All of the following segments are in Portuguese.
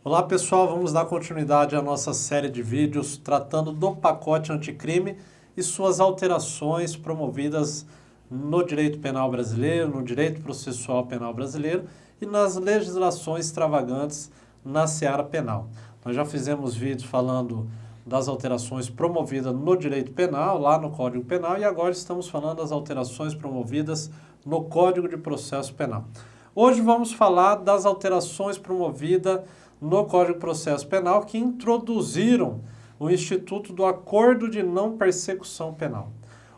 Olá pessoal, vamos dar continuidade à nossa série de vídeos tratando do pacote anticrime e suas alterações promovidas no direito penal brasileiro, no direito processual penal brasileiro e nas legislações extravagantes na seara penal. Nós já fizemos vídeos falando das alterações promovidas no direito penal, lá no Código Penal, e agora estamos falando das alterações promovidas no Código de Processo Penal. Hoje vamos falar das alterações promovidas no Código de Processo Penal que introduziram o Instituto do Acordo de Não Persecução Penal.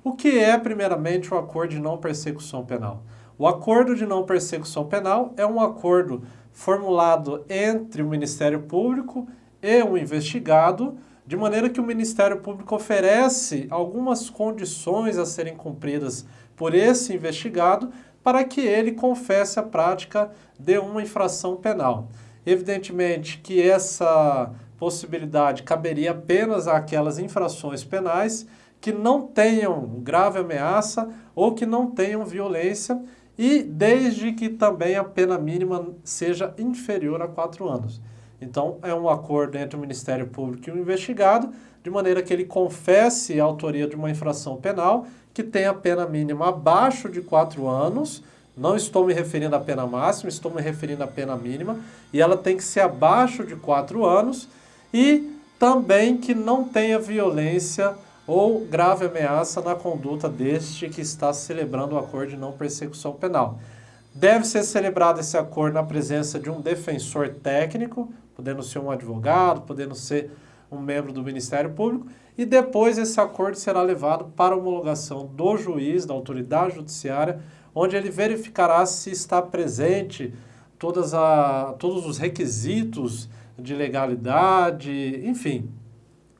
O que é, primeiramente, o Acordo de Não Persecução Penal? O Acordo de Não Persecução Penal é um acordo formulado entre o Ministério Público e o investigado, de maneira que o Ministério Público oferece algumas condições a serem cumpridas por esse investigado para que ele confesse a prática de uma infração penal. Evidentemente que essa possibilidade caberia apenas àquelas infrações penais que não tenham grave ameaça ou que não tenham violência e desde que também a pena mínima seja inferior a 4 anos. Então, é um acordo entre o Ministério Público e o investigado, de maneira que ele confesse a autoria de uma infração penal que tenha pena mínima abaixo de 4 anos. Não estou me referindo à pena máxima, estou me referindo à pena mínima, e ela tem que ser abaixo de 4 anos e também que não tenha violência ou grave ameaça na conduta deste que está celebrando o acordo de não persecução penal. Deve ser celebrado esse acordo na presença de um defensor técnico, podendo ser um advogado, podendo ser um membro do Ministério Público, e depois esse acordo será levado para homologação do juiz, da autoridade judiciária, onde ele verificará se está presente todos os requisitos de legalidade, enfim.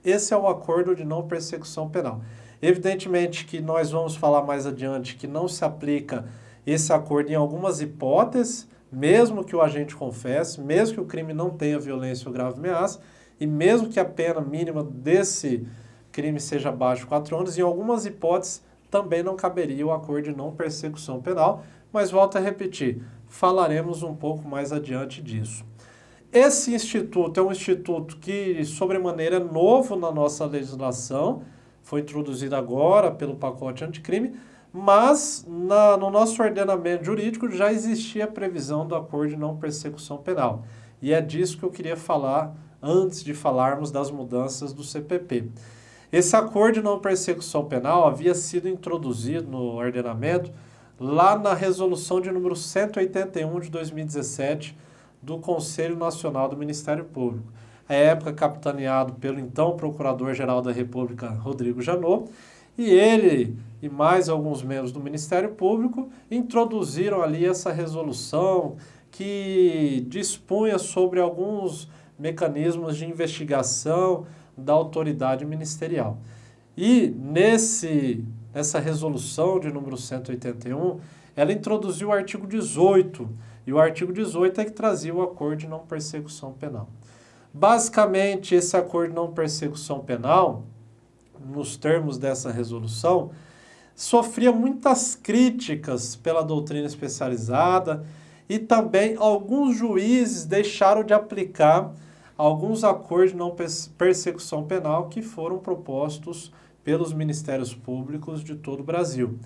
Esse é o acordo de não persecução penal. Evidentemente que nós vamos falar mais adiante que não se aplica esse acordo em algumas hipóteses, mesmo que o agente confesse, mesmo que o crime não tenha violência ou grave ameaça, e mesmo que a pena mínima desse crime seja abaixo de 4 anos, em algumas hipóteses também não caberia o acordo de não persecução penal, mas volto a repetir, falaremos um pouco mais adiante disso. Esse instituto é um instituto que, sobremaneira, é novo na nossa legislação, foi introduzido agora pelo pacote anticrime, mas no nosso ordenamento jurídico já existia a previsão do acordo de não persecução penal. E é disso que eu queria falar antes de falarmos das mudanças do CPP. Esse acordo de não persecução penal havia sido introduzido no ordenamento lá na resolução de número 181 de 2017 do Conselho Nacional do Ministério Público. À época capitaneado pelo então Procurador-Geral da República, Rodrigo Janot, e ele e mais alguns membros do Ministério Público introduziram ali essa resolução que dispunha sobre alguns mecanismos de investigação da autoridade ministerial. E nessa resolução de número 181, ela introduziu o artigo 18, e o artigo 18 é que trazia o acordo de não persecução penal. Basicamente, esse acordo de não persecução penal, nos termos dessa resolução, sofria muitas críticas pela doutrina especializada e também alguns juízes deixaram de aplicar alguns acordos de não persecução penal que foram propostos pelos ministérios públicos de todo o Brasil.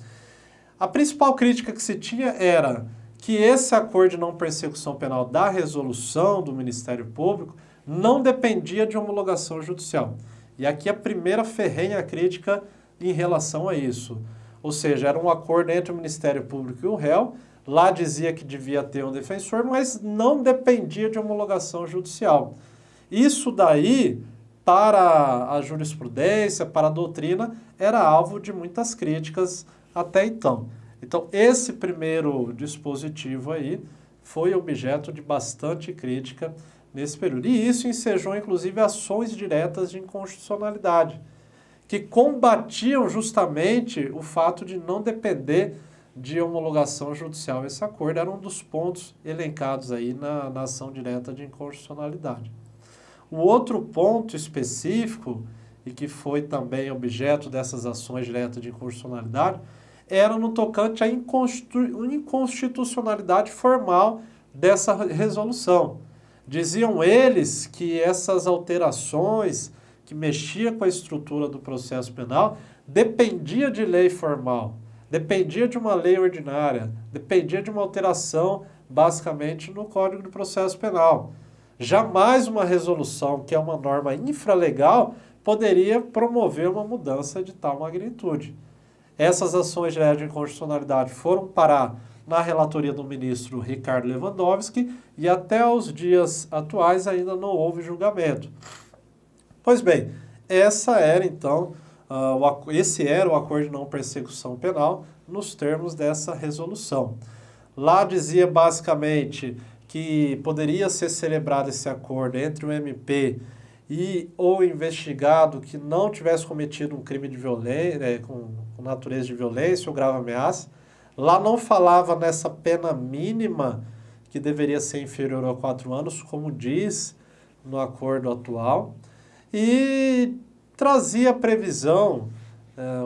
A principal crítica que se tinha era que esse acordo de não persecução penal da resolução do Ministério Público não dependia de homologação judicial. E aqui a primeira ferrenha crítica em relação a isso. Ou seja, era um acordo entre o Ministério Público e o réu, lá dizia que devia ter um defensor, mas não dependia de homologação judicial. Isso daí, para a jurisprudência, para a doutrina, era alvo de muitas críticas até então. Então, esse primeiro dispositivo aí foi objeto de bastante crítica nesse período. E isso ensejou, inclusive, ações diretas de inconstitucionalidade, que combatiam justamente o fato de não depender de homologação judicial. Esse acordo era um dos pontos elencados aí na ação direta de inconstitucionalidade. O outro ponto específico, e que foi também objeto dessas ações diretas de inconstitucionalidade, era no tocante à inconstitucionalidade formal dessa resolução. Diziam eles que essas alterações que mexia com a estrutura do processo penal dependia de lei formal, dependia de uma lei ordinária, dependia de uma alteração, basicamente, no Código de Processo Penal. Jamais uma resolução, que é uma norma infralegal, poderia promover uma mudança de tal magnitude. Essas ações diretas de inconstitucionalidade foram parar na relatoria do ministro Ricardo Lewandowski e até os dias atuais ainda não houve julgamento. Pois bem, esse era o acordo de não persecução penal nos termos dessa resolução. Lá dizia basicamente que poderia ser celebrado esse acordo entre o MP e o investigado que não tivesse cometido um crime de violência, com natureza de violência ou grave ameaça. Lá não falava nessa pena mínima que deveria ser inferior a 4 anos, como diz no acordo atual, e trazia a previsão,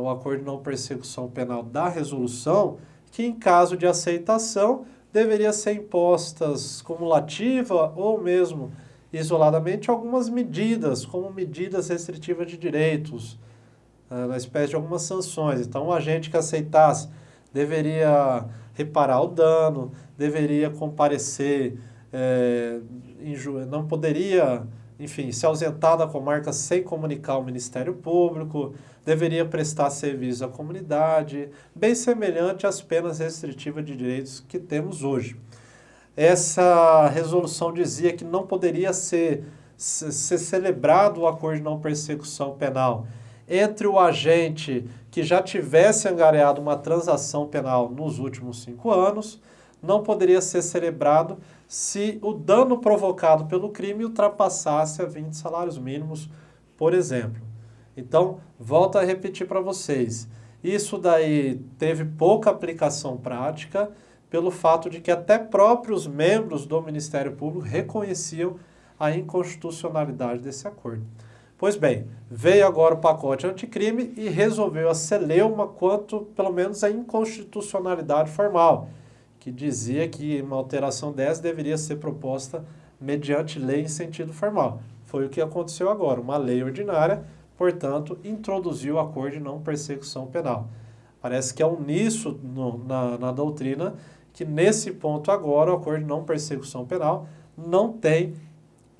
o acordo de não persecução penal da resolução, que em caso de aceitação deveria ser impostas cumulativa ou mesmo isoladamente algumas medidas, como medidas restritivas de direitos, na espécie de algumas sanções. Então, o agente que aceitasse deveria reparar o dano, deveria comparecer, não poderia, enfim, se ausentar da comarca sem comunicar ao Ministério Público, deveria prestar serviço à comunidade, bem semelhante às penas restritivas de direitos que temos hoje. Essa resolução dizia que não poderia ser celebrado o acordo de não persecução penal entre o agente que já tivesse angariado uma transação penal nos últimos 5 anos, não poderia ser celebrado se o dano provocado pelo crime ultrapassasse a 20 salários mínimos, por exemplo. Então, volto a repetir para vocês, isso daí teve pouca aplicação prática, pelo fato de que até próprios membros do Ministério Público reconheciam a inconstitucionalidade desse acordo. Pois bem, veio agora o pacote anticrime e resolveu a celeuma quanto, pelo menos, a inconstitucionalidade formal, que dizia que uma alteração dessa deveria ser proposta mediante lei em sentido formal. Foi o que aconteceu agora, uma lei ordinária, portanto, introduziu o acordo de não persecução penal. Parece que é uníssono na doutrina que nesse ponto agora o acordo de não persecução penal não tem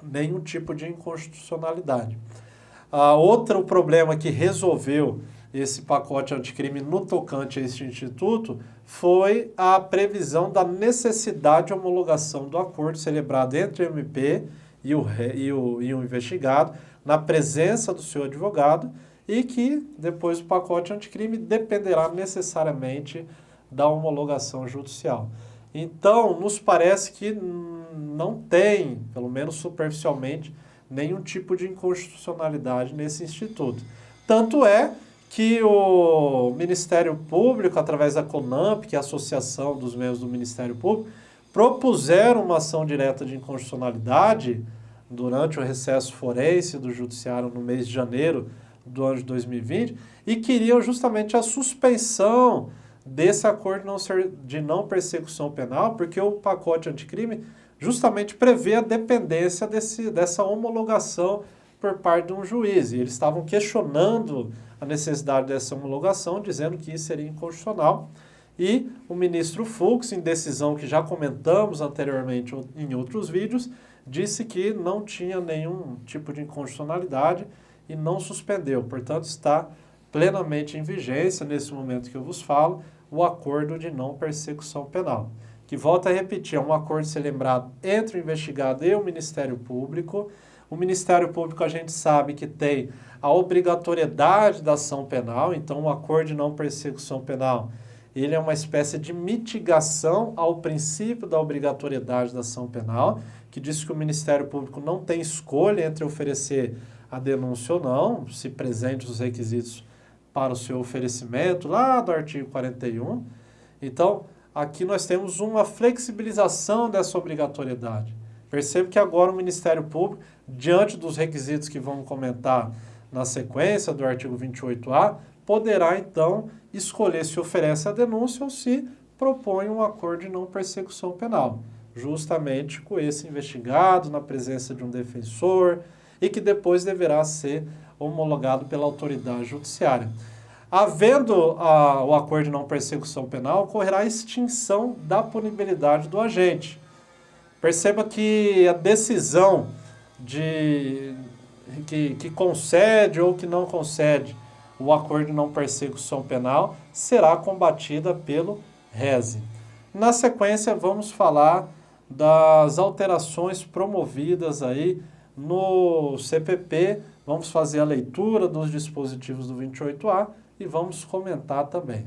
nenhum tipo de inconstitucionalidade. Outro problema que resolveu esse pacote anticrime no tocante a este instituto foi a previsão da necessidade de homologação do acordo celebrado entre o MP e o investigado na presença do seu advogado e que depois o pacote anticrime dependerá necessariamente da homologação judicial. Então, nos parece que não tem, pelo menos superficialmente, nenhum tipo de inconstitucionalidade nesse instituto. Tanto é que o Ministério Público, através da CONAMP, que é a Associação dos Membros do Ministério Público, propuseram uma ação direta de inconstitucionalidade durante o recesso forense do Judiciário no mês de janeiro do ano de 2020 e queriam justamente a suspensão desse acordo de não persecução penal, porque o pacote anticrime justamente prevê a dependência dessa homologação por parte de um juiz. E eles estavam questionando a necessidade dessa homologação, dizendo que isso seria inconstitucional. E o ministro Fux, em decisão que já comentamos anteriormente em outros vídeos, disse que não tinha nenhum tipo de inconstitucionalidade e não suspendeu. Portanto, está plenamente em vigência, nesse momento que eu vos falo, o acordo de não persecução penal. Que, volto a repetir, é um acordo celebrado entre o investigado e o Ministério Público. O Ministério Público, a gente sabe que tem a obrigatoriedade da ação penal, então o acordo de não persecução penal, ele é uma espécie de mitigação ao princípio da obrigatoriedade da ação penal, que diz que o Ministério Público não tem escolha entre oferecer a denúncia ou não, se presente os requisitos para o seu oferecimento, lá do artigo 41. Então, aqui nós temos uma flexibilização dessa obrigatoriedade. Percebo que agora o Ministério Público, diante dos requisitos que vamos comentar na sequência do artigo 28A, poderá então escolher se oferece a denúncia ou se propõe um acordo de não persecução penal. justamente com esse investigado, na presença de um defensor, e que depois deverá ser homologado pela autoridade judiciária. Havendo o acordo de não persecução penal, ocorrerá a extinção da punibilidade do agente. Perceba que a decisão que concede ou que não concede o acordo de não persecução penal será combatida pelo RESE. Na sequência, vamos falar das alterações promovidas aí no CPP, vamos fazer a leitura dos dispositivos do 28A e vamos comentar também.